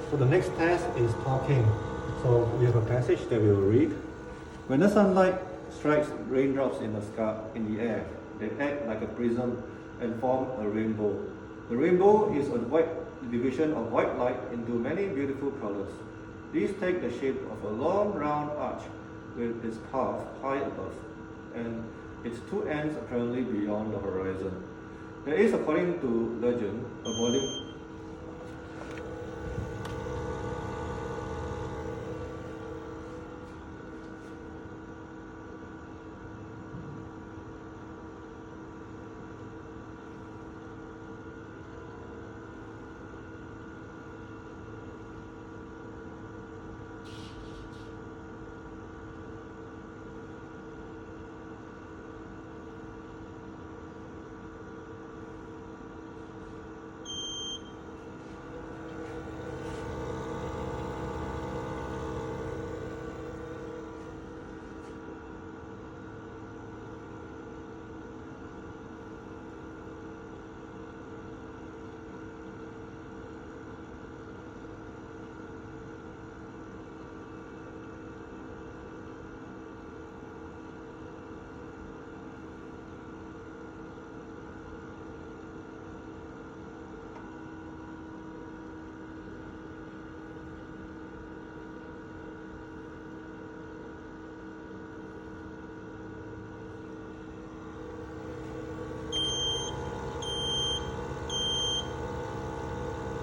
So the next test is talking. So we have a passage that we will read. When the sunlight strikes raindrops in the air, they act like a prism and form a rainbow. The rainbow is a division of white light into many beautiful colors. These take the shape of a long round arch with its path high above, and its two ends apparently beyond the horizon. There is, according to legend, a volume.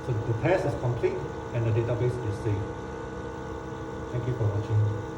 So the test is complete and the database is saved. Thank you for watching.